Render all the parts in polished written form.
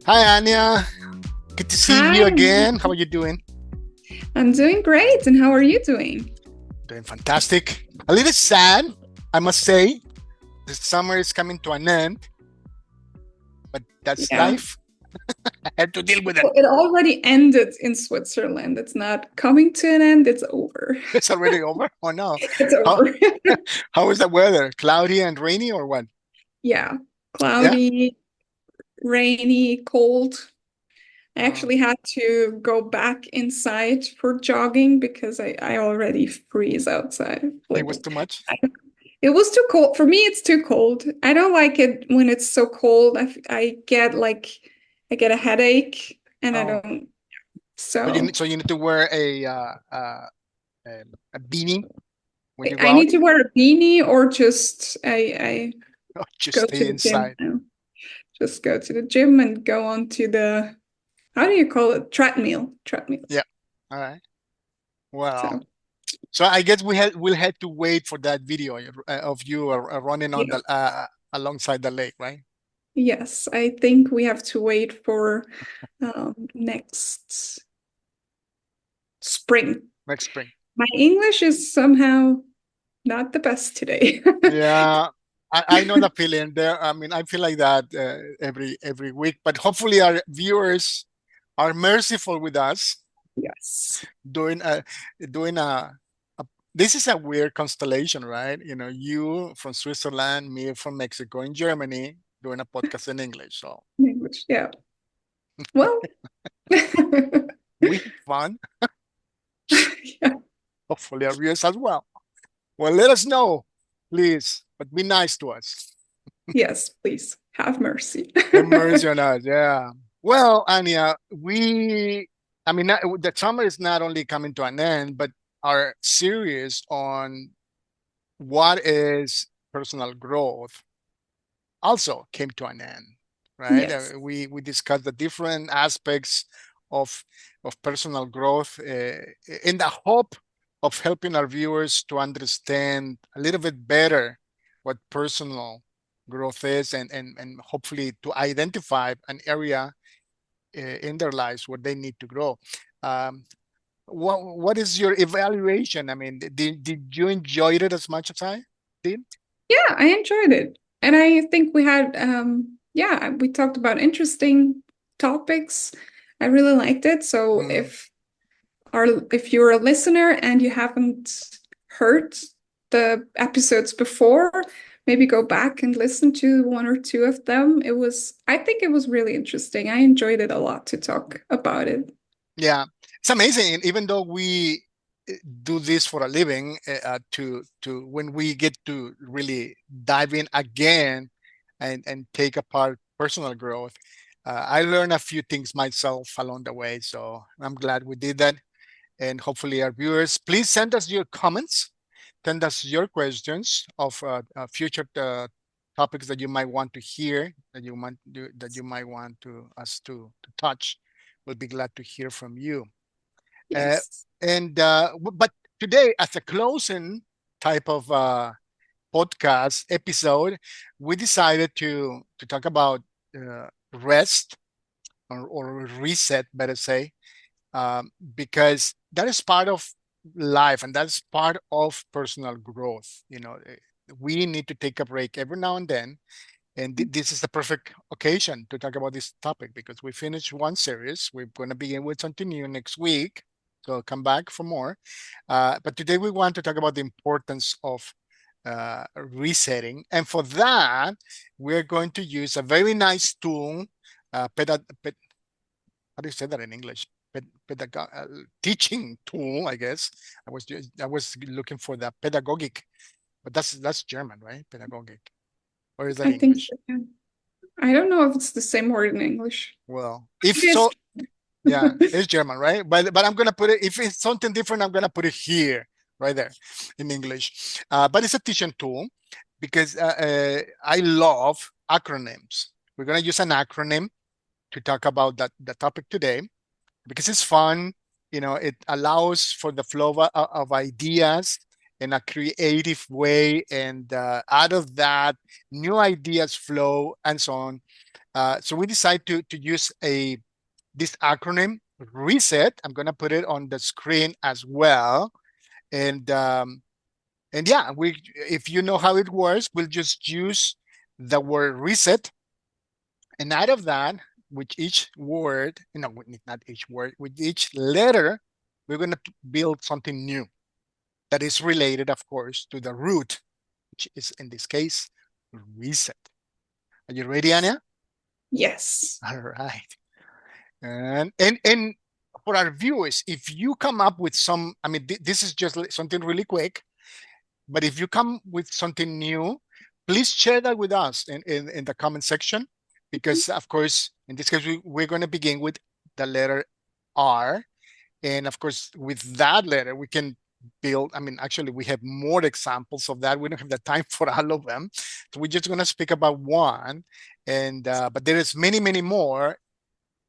Hi, Anja. Good to see you Hi, again. How are you doing? I'm doing great. And how are you doing? Doing fantastic. A little sad, I must say. The summer is coming to an end, but that's Yeah. life. I had to deal with it. Well, it already ended in Switzerland. It's not coming to an end, it's over. It's already over. Oh no. It's How over. how is the weather? Cloudy and rainy or what? Yeah. Yeah. Cloudy, rainy, cold. I Uh, actually had to go back inside for jogging because I already freeze outside. it Like was too much. I, it was too cold. For me, it's too cold. I don't like it when it's so cold. I get I get a headache and I Oh, don't. so you So need, so you need to wear a beanie when you go I out. need to wear a beanie or just I Or just go to stay the gym inside. now. Just go to the gym and go on to the how do you call it? Treadmills. Yeah. All right. Well, So so I guess we'll have to wait for that video of you running on yeah. the alongside the lake, right? Yes, I think we have to wait for next spring. Next spring. My English is somehow not the best today. Yeah, I know the feeling there. I mean, I feel like that every week, but hopefully our viewers are merciful with us Yes. doing a doing a this is a weird constellation, right? You know, you from Switzerland, me from Mexico, in Germany, doing a podcast in English. So Language. Yeah. Well, we have fun. yeah. Hopefully our viewers as well. Well, let us know, please, but be nice to us. Yes, please have mercy. Have mercy on us. Yeah. Well, Anya, I mean, the summer is not only coming to an end, but our series on what is personal growth also came to an end, right? Yes. We discussed the different aspects of personal growth in the hope of helping our viewers to understand a little bit better what personal growth is, and hopefully to identify an area in their lives where they need to grow. Um, what is your evaluation? I mean, did you enjoy it as much as I did? Yeah, I enjoyed it. And I think we had yeah, we talked about interesting topics. I really liked it. So Mm, if you're a listener and you haven't heard the episodes before, maybe go back and listen to one or two of them. I think it was really interesting. I enjoyed it a lot to talk about it. yeah, it's amazing. And even though we do this for a living, to when we get to really dive in again and take apart personal growth, I learned a few things myself along the way. So I'm glad we did that. And hopefully our viewers, please send us your comments, send us your questions of future topics that you might want to hear, that you might want to us to touch. We'll be glad to hear from you. Uh, Yes. but today, as a closing type of podcast episode, we decided to talk about rest, or reset, better say, because that is part of life and that's part of personal growth. You know, we need to take a break every now and then, and this is the perfect occasion to talk about this topic because we finished one series. We're going to begin with something new next week, so come back for more. But today we want to talk about the importance of resetting, and for that we're going to use a very nice tool, how do you say that in English? Teaching tool, I guess. I was looking for the pedagogic, but that's German, right? Pedagogic, or is that I think English? so. Yeah. I don't know if it's the same word in English. Well, if It is. so, yeah, it's German, right? But I'm gonna put it, if it's something different, I'm gonna put it here, right there, in English. But it's a teaching tool because I love acronyms. We're gonna use an acronym to talk about the topic today because it's fun. You know, it allows for the flow of ideas in a creative way, and out of that, new ideas flow and so on. So we decided to use this acronym reset. I'm going to put it on the screen as well. And yeah, if you know how it works, we'll just use the word reset. And out of that, with each word, not each word, with each letter, we're going to build something new that is related, of course, to the root, which is in this case, reset. Are you ready, Anya? Yes. All right. And for our viewers, if you come up with some, I mean, this is just something really quick, but if you come with something new, please share that with us in the comment section, because of course, in this case, we're going to begin with the letter R. And of course, with that letter, we can build, I mean, actually, we have more examples of that. We don't have the time for all of them. So we're just going to speak about one. But there is many, many more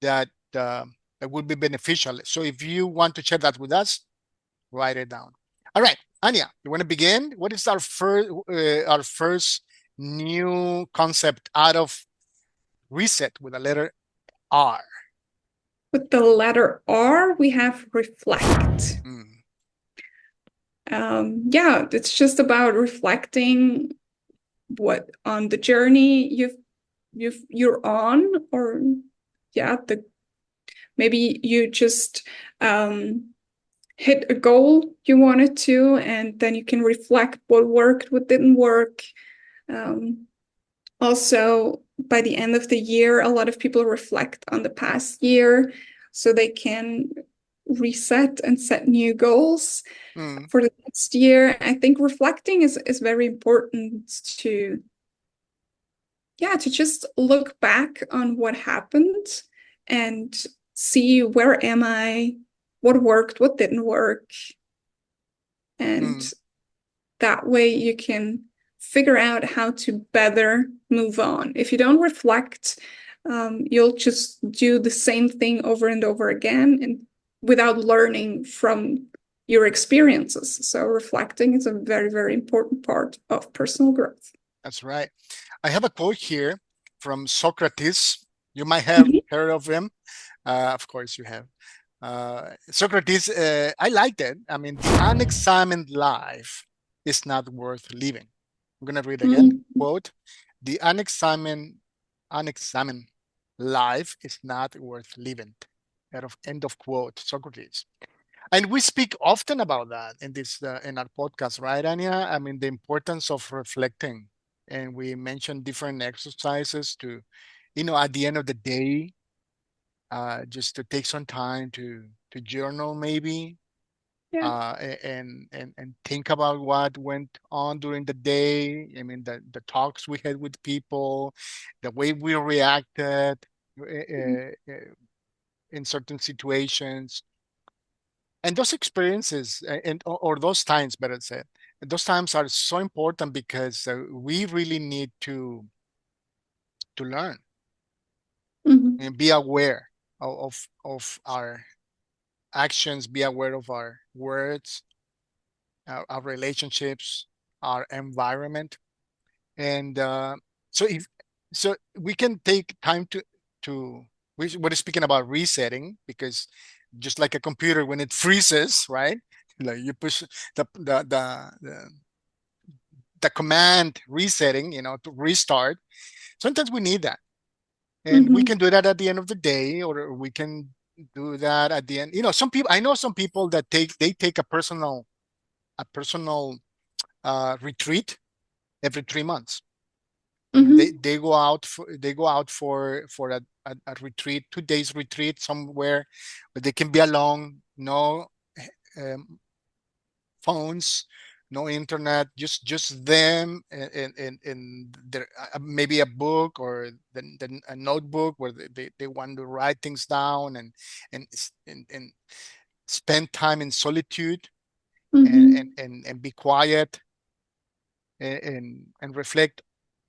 that, that would be beneficial. So if you want to share that with us, write it down. All right, Anya, you want to begin? What is our first new concept out of reset with the letter R? With the letter R, we have reflect. Mm, Yeah, it's just about reflecting what on the journey you're on, or yeah, the maybe you just hit a goal you wanted to, and then you can reflect what worked, what didn't work. Um, Also, by the end of the year, a lot of people reflect on the past year so they can reset and set new goals mm, for the next year. I think reflecting is very important to, yeah, to just look back on what happened and see where am I, what worked, what didn't work. And mm, that way you can figure out how to better move on. If you don't reflect, you'll just do the same thing over and over again and without learning from your experiences. So reflecting is a very, very important part of personal growth. that's right. I have a quote here from Socrates. You might have Mhm. heard of him. Of course, you have. Socrates, I liked it. I mean, the unexamined life is not worth living. I'm going to read again. Mhm. Quote, the unexamined life is not worth living. End of quote, Socrates. And we speak often about that in in our podcast, right, Anya? I mean, the importance of reflecting, and we mentioned different exercises to, at the end of the day, just to take some time to journal, maybe, Yeah. and think about what went on during the day. I mean, the talks we had with people, the way we reacted in certain situations, and those experiences, or those times, better said, those times are so important because we really need to learn Mhm. and be aware of our actions, be aware of our words, our relationships, our environment. And so if so we can take time to we're speaking about resetting, because just like a computer, when it freezes, right, like you push the command resetting, to restart. Sometimes we need that, and we Mhm. can do that at the end of the day, or we can do that at the end. Some people, I know some people that take a personal retreat every 3 months. I mean, they Mhm. they go out for a retreat, 2 days retreat somewhere where they can be alone, no um, phones, no internet, just them, and their, maybe a book, or a notebook where they want to write things down, and spend time in solitude, Mhm. and be quiet, and reflect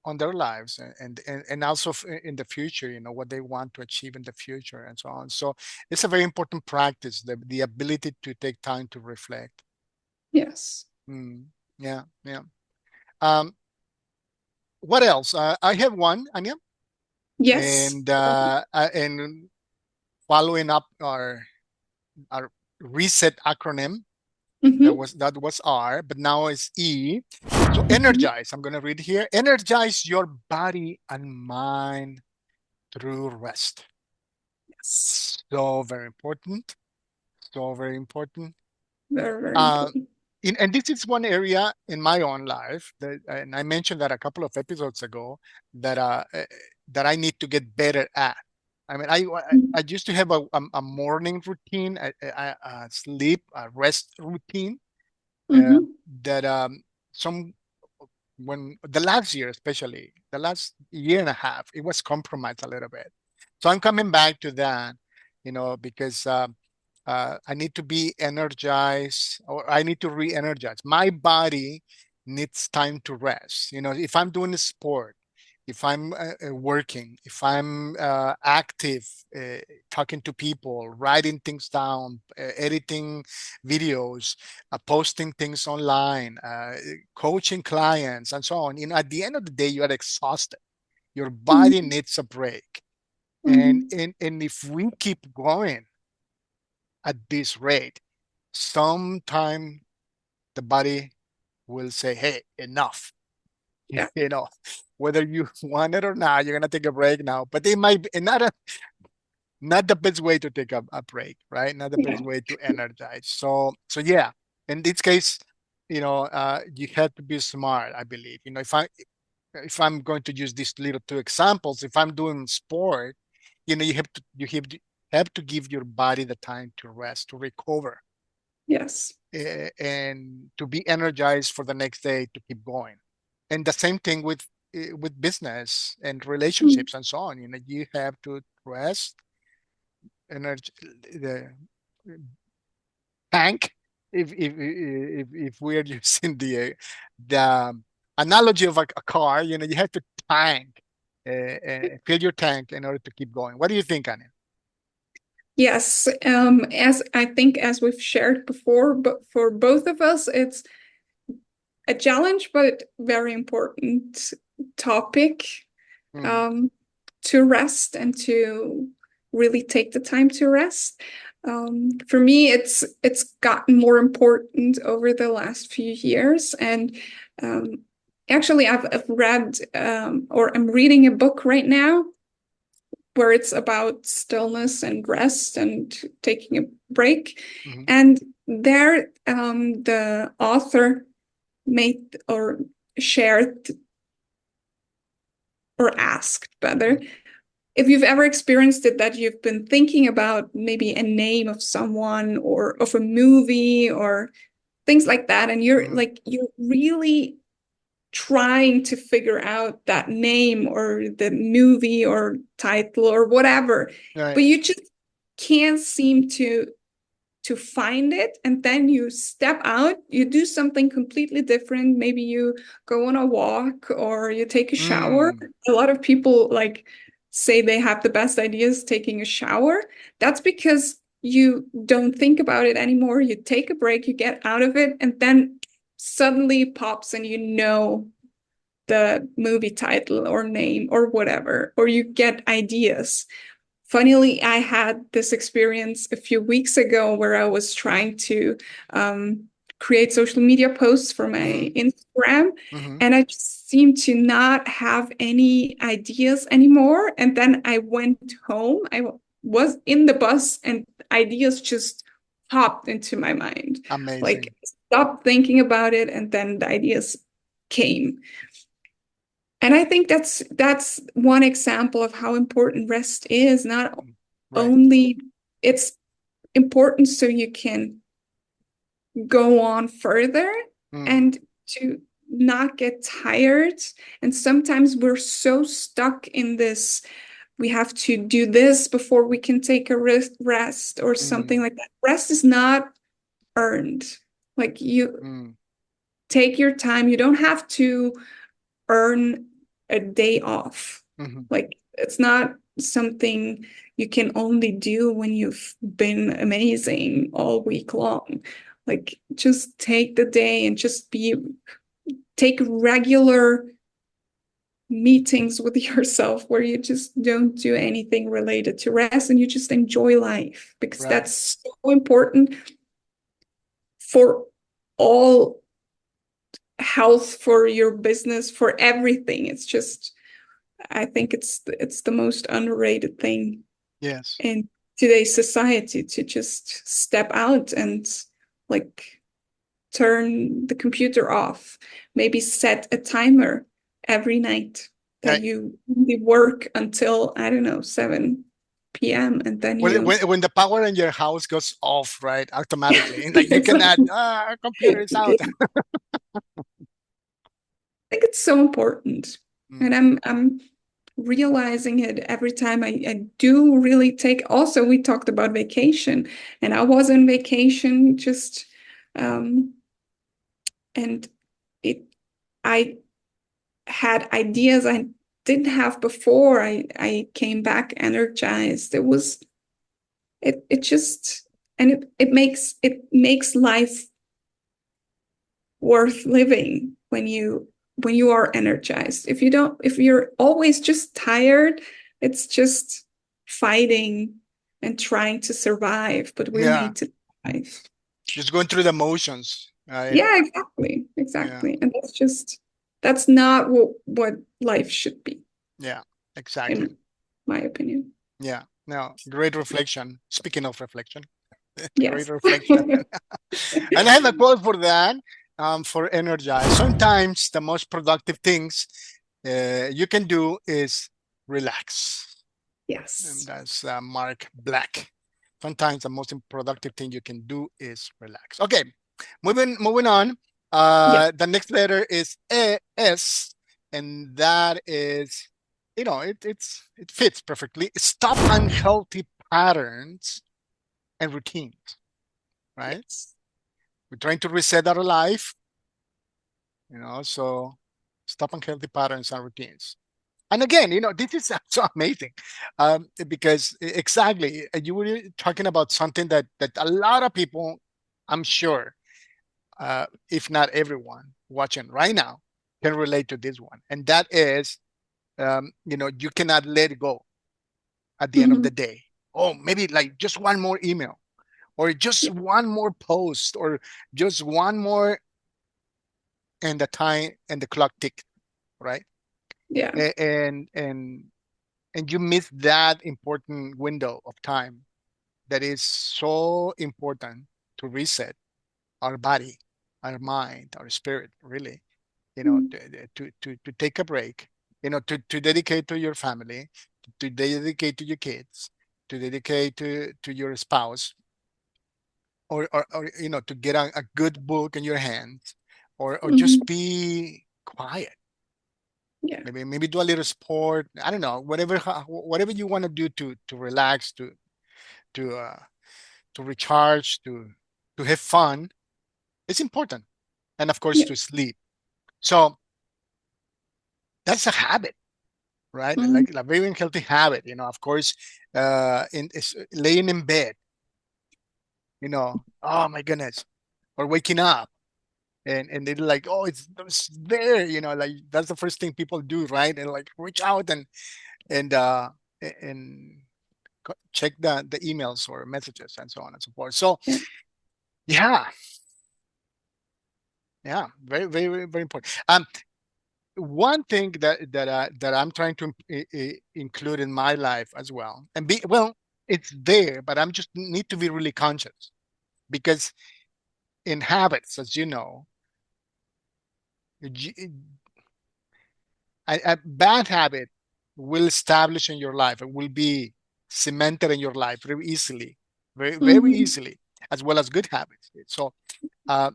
on their lives, and also in the future, what they want to achieve in the future, and so on. So it's a very important practice, the ability to take time to reflect. Yes. Mm, yeah, yeah. um what else? I have one, Anya. Yes. And following up our reset acronym. Mm-hmm. That was R, but now it's E. So Mm-hmm. energize. I'm gonna read here. Energize your body and mind through rest. Yes. So very important. So very important. Very, very Uh, important. and this is one area in my own life that, and I mentioned that a couple of episodes ago, that that I need to get better at. I mean, I used to have a morning routine, a sleep, a rest routine, uh, Mm-hmm. that some when the last year, especially the last year and a half, it was compromised a little bit. So I'm coming back to that, because I need to be energized, or I need to re-energize. My body needs time to rest. If I'm doing a sport, if I'm working, if I'm active, talking to people, writing things down, editing videos, posting things online, coaching clients, and so on. At the end of the day, you are exhausted. Your body Mm-hmm. needs a break. And, Mm-hmm. and, and if we keep going at this rate, sometime the body will say, hey, enough. Yeah. You know, whether you want it or not, you're gonna take a break now. But it might be not the best way to take a break, right? Not the Yeah. best way to energize. So yeah, in this case, you have to be smart, I believe. If I'm going to use these little two examples, if I'm doing sport, you have to give your body the time to rest, to recover, Yes. and to be energized for the next day to keep going. And the same thing with business and Mm. relationships and so on. You have to rest, energy, the tank. If we are using the analogy of a car, you have to tank, fill your tank in order to keep going. What do you think, Anya? Yes. As I think, as we've shared before, but for both of us, it's a challenge, but very important topic, Mm, um, to rest and to really take the time to rest. For me, it's gotten more important over the last few years, and um, actually, I've read, or I'm reading a book right now where it's about stillness and rest and taking a break, mhm, and there, the author made or shared or asked mm, better if you've ever experienced it, that you've been thinking about maybe a name of someone or of a movie or things like that, and mhm. you're really trying to figure out that name or the movie or title or whatever, Right. but you just can't seem to find it, and then you step out, you do something completely different, maybe you go on a walk or you take a shower. Mm, A lot of people say they have the best ideas taking a shower. That's because you don't think about it anymore, you take a break, you get out of it, and then suddenly it pops and you know the movie title or name or whatever, or you get ideas. Funnily, I had this experience a few weeks ago where I was trying to um, create social media posts for my mhm, Instagram, mhm. and I just seemed to not have any ideas anymore. And then I went home. Was in the bus, and ideas just popped into my mind. Like, Amazing. stopped thinking about it, and then the ideas came. And I think that's one example of how important rest is. Not Mm, right. only it's important so you can go on further Mm, and to not get tired. And sometimes we're so stuck in this, we have to do this before we can take a rest or something mm, like that. Rest is not earned. Like, you mm, take your time. You don't have to earn a day off. mhm, Like, it's not something you can only do when you've been amazing all week long. Like, just take the day and just take regular meetings with yourself where you just don't do anything related to rest and you just enjoy life, because Right. that's so important for all health, for your business, for everything. It's just, I think it's the most underrated thing Yes. in today's society, to just step out and like turn the computer off, maybe set a timer every night that Right. you only work until, I don't know, 7 p.m. and then you When the power in your house goes off, right, automatically, like you cannot, exactly. our computer is out. I think it's so important. Mm. And I'm realizing it every time I do really take. Also, we talked about vacation, and I was on vacation just um and it I had ideas I didn't have before. I came back energized. It just, and it makes life worth living when you are energized. If you're always just tired, it's just fighting and trying to survive, but we're Yeah, made to survive. just going through the motions, right? Yeah, exactly. Yeah, Exactly. And that's not what life should be, yeah, exactly. in my opinion. Yeah, no, great reflection. Speaking of reflection, great Yes. reflection. And I have a quote for that, for energize. Sometimes the most productive things you can do is relax. And Yes. that's Mark Black. Sometimes the most productive thing you can do is relax. Okay, moving on. Yeah. The next letter is S, and that is, it fits perfectly. Stop unhealthy patterns and routines. Right? Yes. We're trying to reset our life. So stop unhealthy patterns and routines. And again, this is so amazing, because exactly, you were talking about something that a lot of people, I'm sure, if not everyone watching right now, can relate to this one, and that is, you cannot let it go at the end of Hmm. the day. Oh, maybe like just one more email, or just Yeah. one more post, or just one more, and the time and the clock tick, right? Yeah. And you miss that important window of time that is so important to reset our body, our mind, our spirit, really, Mm. to take a break, to dedicate to your family, to dedicate to your kids, to dedicate to your spouse, or to get a good book in your hands, or just Mhm. be quiet. Yeah. Maybe do a little sport. I don't know, whatever you want to do to relax, to uh, to recharge, to have fun. It's important, and of course Yeah. to sleep. So that's a habit, right? Mm. Like a very healthy habit. Of course, in is laying in bed. Oh my goodness, or waking up. And they're like, oh, it's there, like that's the first thing people do, right? And like reach out and check the emails or messages and so on and so forth. So Yeah. yeah, yeah, very, very, very, very important. One thing that I'm trying to include in my life as well, and be well, it's there, but I'm just need to be really conscious, because in habits, as you know, y- a bad habit will establish in your life. It will be cemented in your life very easily, very, very Mhm. easily, as well as good habits. So, uh,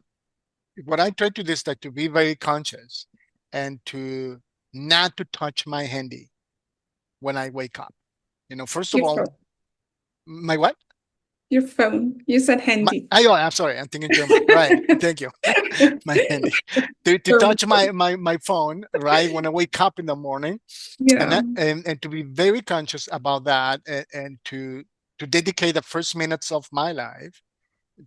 what I try to do is that to be very conscious and to not to touch my handy when I wake up. First of Your all, phone. my what? Your phone. You said handy. I'm sorry, I'm thinking German. Right. Thank you. My handy. To German. touch my phone, right, when I wake up in the morning, and Yeah. and to be very conscious about that, and to dedicate the first minutes of my life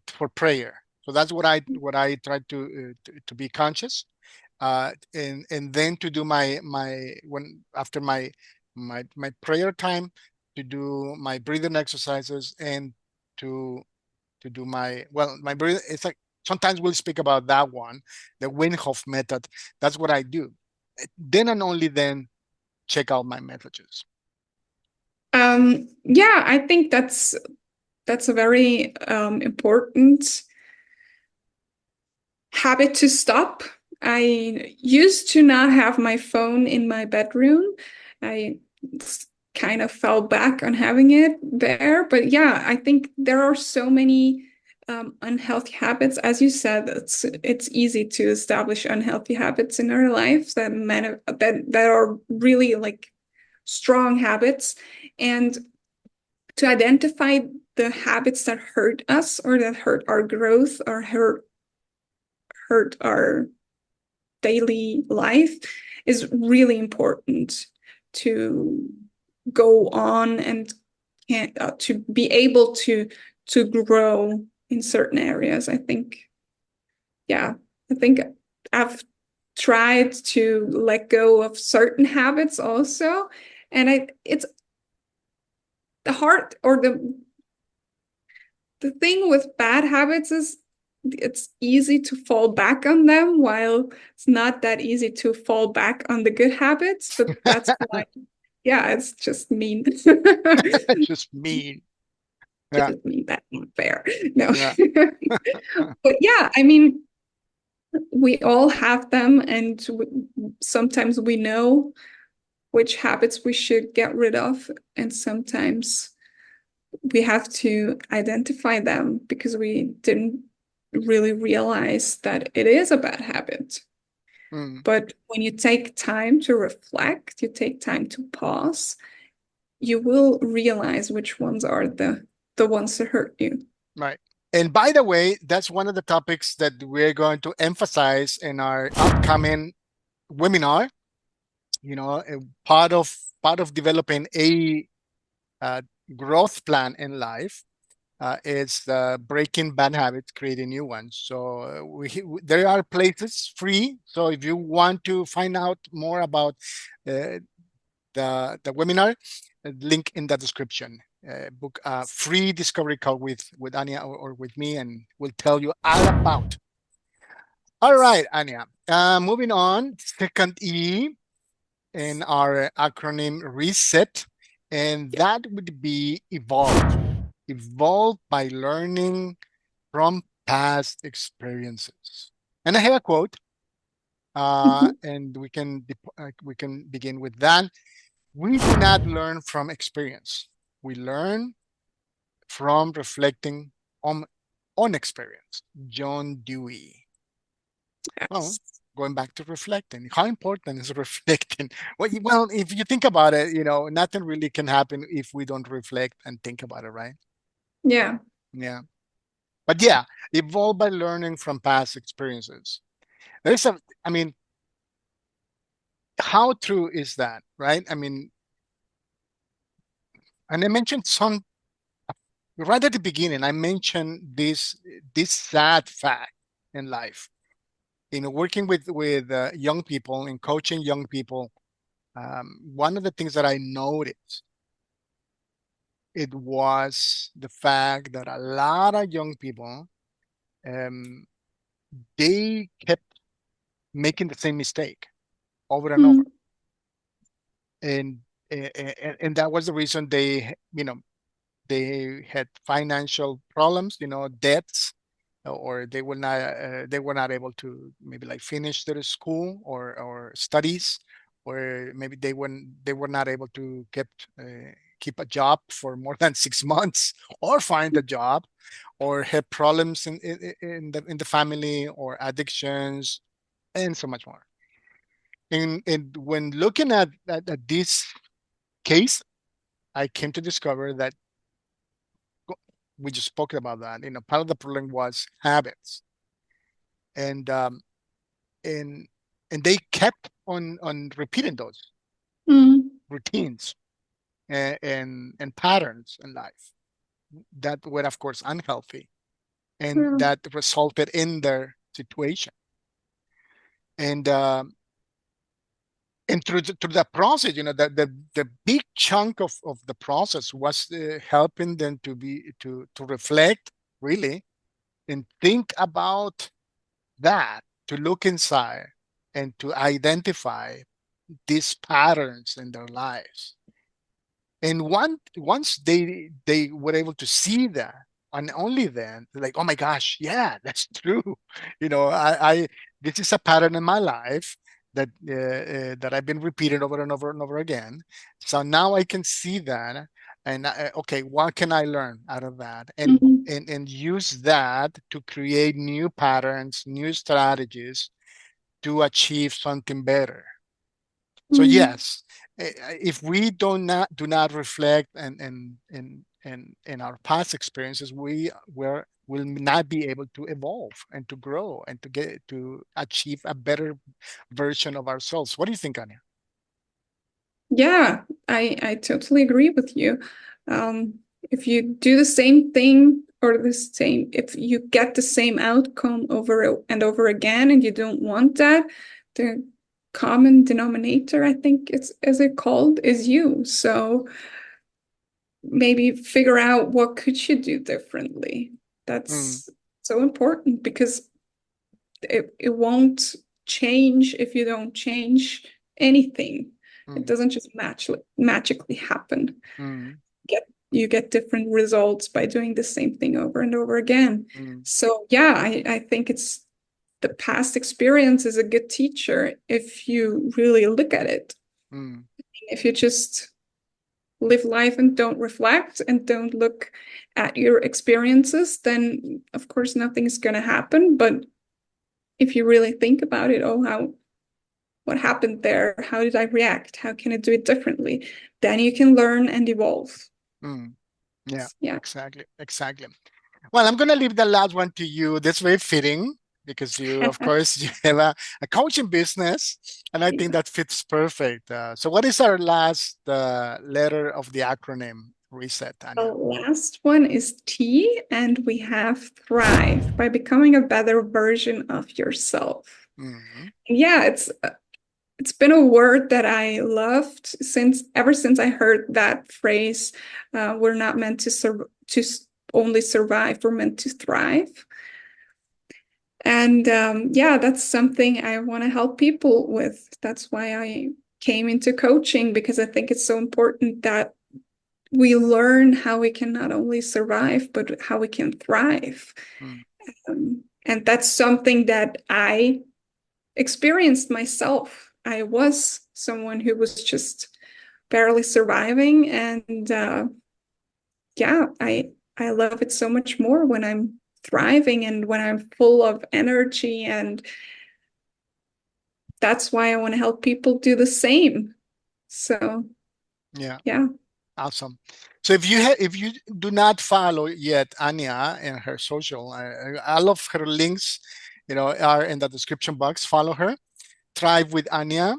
for prayer. So that's what I try to be conscious. and then to do my when after my prayer time, to do my breathing exercises, and to to do my breathing. It's like sometimes we'll speak about that one, the Wim Hof method. That's what I do. Then and only then check out my messages. Yeah, I think that's a very important habit to stop. I used to not have my phone in my bedroom. I kind of fell back on having it there. But yeah, I think there are so many unhealthy habits. As you said, it's easy to establish unhealthy habits in our lives that are really like strong habits, and to identify the habits that hurt us or that hurt our growth or hurt our daily life is really important to go on and to be able to grow in certain areas. I think, yeah, I think I've tried to let go of certain habits also, and it's the heart or the thing with bad habits is it's easy to fall back on them, while it's not that easy to fall back on the good habits. But that's why, yeah, it's just mean. It's just me. Yeah, Just mean, that's not fair. No. yeah. But yeah, I mean, we all have them, and sometimes we know which habits we should get rid of, and sometimes we have to identify them because we didn't really realize that it is a bad habit. Mm, But when you take time to reflect, you take time to pause, you will realize which ones are the ones that hurt you. right. And by the way, that's one of the topics that we're going to emphasize in our upcoming webinar. You know, part of developing a uh, growth plan in life is breaking bad habits, creating new ones. So there are places free. So if you want to find out more about uh, the webinar, link in the description. Book a free discovery call with Anja or with me, and we'll tell you all about. All right, Anja. Moving on, second E in our acronym reset, and that would be evolve. Evolve by learning from past experiences. And I have a quote, Mhm. and we can begin with that. We do not learn from experience. We learn from reflecting on on experience. John Dewey. Well, Yes. going back to reflecting, how important is reflecting? Well, if you think about it, nothing really can happen if we don't reflect and think about it, right? Yeah. Yeah. But yeah, evolve by learning from past experiences. There's a, I mean, how true is that, right? I mean, and I mentioned some right at the beginning. I mentioned this sad fact in life. Working with young people and coaching young people, one of the things that I noticed it was the fact that a lot of young people, um, they kept making the same mistake over and over, Mm. and and that was the reason they had financial problems, debts, or they were not able to maybe like finish their school or studies, or maybe they were not able to keep a job for more than 6 months, or find a job, or had problems in the family, or addictions, and so much more. And when looking at this case, I came to discover that we just spoke about that. Part of the problem was habits, and and and they kept on repeating those Mm. routines and patterns in life that were, of course, unhealthy, and Yeah. that resulted in their situation. And through that process, the big chunk of the process was helping them to reflect really and think about that, to look inside and to identify these patterns in their lives. And once they were able to see that, and only then, they're like, oh my gosh, yeah, that's true. I this is a pattern in my life that I've been repeating over and over and over again. So now I can see that, and okay, what can I learn out of that, and Mhm. and use that to create new patterns, new strategies to achieve something better. So Mhm. yes, if we do not reflect and in our past experiences, will not be able to evolve and to grow and to achieve a better version of ourselves. What do you think, Anya? Yeah, I totally agree with you. Um, if you do the same thing or if you get the same outcome over and over again, and you don't want that, the common denominator, I think it's as it called, is you. So maybe figure out what could you do differently. Mm, That's so important because it won't change if you don't change anything. It mm, doesn't just magically happen. mm, Get You get different results by doing the same thing over and over again. mm, So yeah, I think it's the past experience is a good teacher if you really look at it. mm, If you just live life and don't reflect and don't look at your experiences, then of course nothing's going to happen. But if you really think about it, oh, what happened there? How did I react? How can I do it differently? Then you can learn and evolve. mm. Yeah, Yeah. exactly, exactly. Well, I'm gonna leave the last one to you. That's very fitting because you, of course, you have a coaching business, and I think Yeah. that fits perfect. So, what is our last letter of the acronym reset, The Tanya? last one is T, and we have thrive by becoming a better version of yourself. Mm-hmm. Yeah, it's been a word that I loved since ever since I heard that phrase. We're not meant to only survive; we're meant to thrive. And yeah, that's something I want to help people with. That's why I came into coaching because I think it's so important that we learn how we can not only survive, but how we can thrive. And that's something that I experienced myself. I was someone who was just barely surviving. And yeah, I love it so much more when I'm thriving and when I'm full of energy, and that's why I want to help people do the same. So, Yeah, yeah. awesome. So if you do not follow yet Anya and her social, all of her links, are in the description box. Follow her. Thrive with Anya.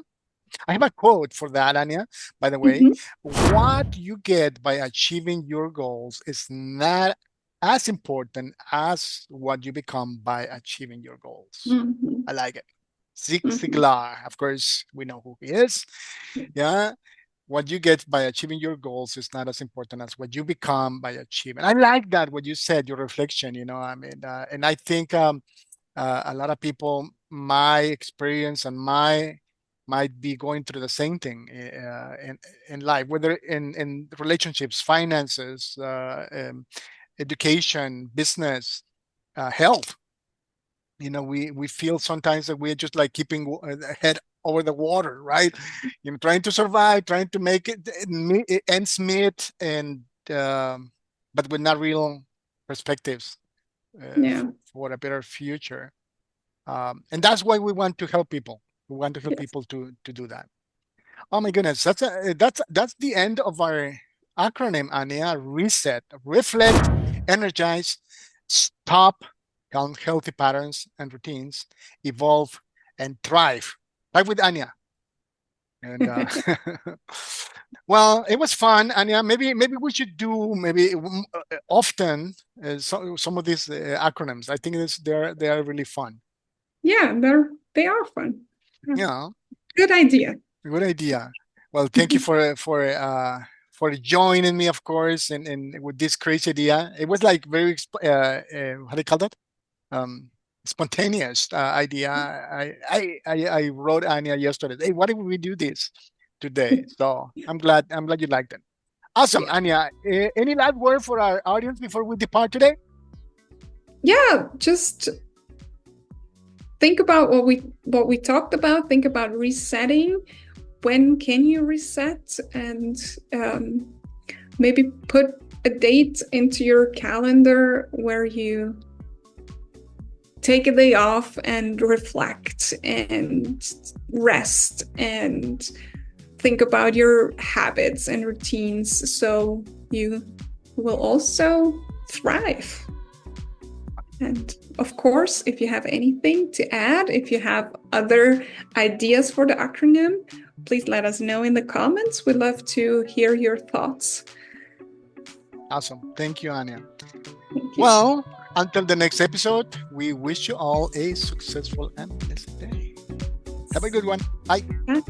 I have a quote for that, Anya, by the way. Mhm. What you get by achieving your goals is not as important as what you become by achieving your goals. Mhm. I like it. Zig Mhm. Ziglar, of course, we know who he is. Yeah. What you get by achieving your goals is not as important as what you become by achieving. I like that, what you said, your reflection, I mean, and I think a lot of people, my experience and my might be going through the same thing in life, whether in relationships, finances, education, business, health. We feel sometimes that we're just like keeping the head over the water, right? Trying to survive, trying to make it ends meet, and but with not real perspectives Yeah. for a better future. And that's why we want to help people. We want to help Yes. people to do that. Oh my goodness, that's the end of our acronym, Ania. Reset, reflect, energize, stop unhealthy patterns and routines, evolve, and thrive. Thrive with Anya. And well, it was fun, Anya. Maybe we should do maybe often some of these acronyms. I think they are really fun. Yeah, They are fun. Yeah, Good idea. good idea. Well, thank you for joining me, of course, and with this crazy idea. It was like very how do you call that? Um, spontaneous idea. I wrote Anya yesterday. Hey, why did we do this today? So I'm glad you liked it. Awesome, Yeah. Anya. Any last word for our audience before we depart today? Yeah, just think about what we talked about. Think about resetting. When can you reset? And maybe put a date into your calendar where you take a day off and reflect and rest and think about your habits and routines so you will also thrive. And of course, if you have anything to add, if you have other ideas for the acronym, please let us know in the comments. We'd love to hear your thoughts. Awesome. Thank you, Anya. Thank you. Well, until the next episode, we wish you all a successful and blessed day. Have a good one. Bye. Bye.